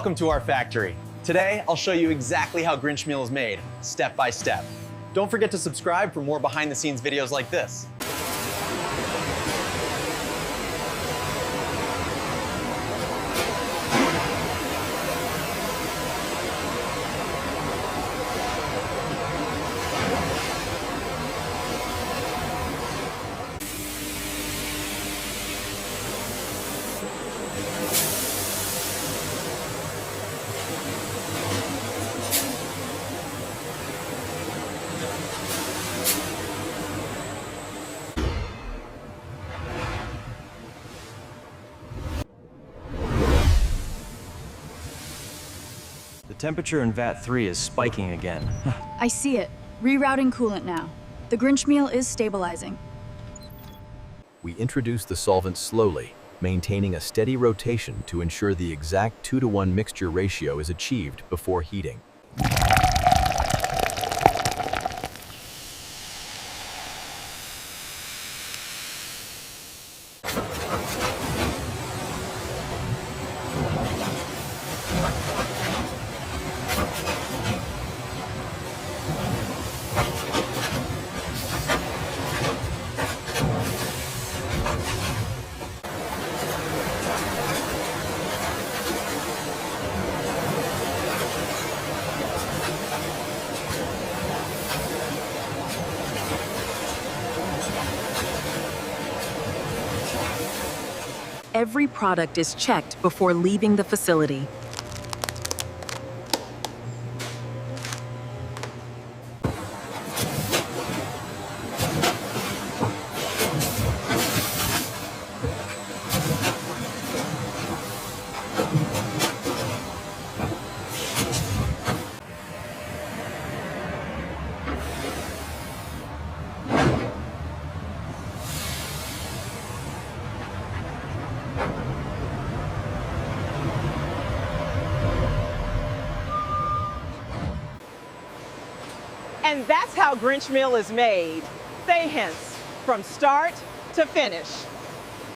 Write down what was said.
Welcome to our factory. Today, I'll show you exactly how Grinch Meal is made, step by step. Don't forget to subscribe for more behind-the-scenes videos like this. The temperature in vat 3 is spiking again. I see it. Rerouting coolant now. The Grinch Meal is stabilizing. We introduce the solvent slowly, maintaining a steady rotation to ensure the exact 2-to-1 mixture ratio is achieved before heating. Every product is checked before leaving the facility. And that's how Grinch Meal is made. Say hence, from start to finish.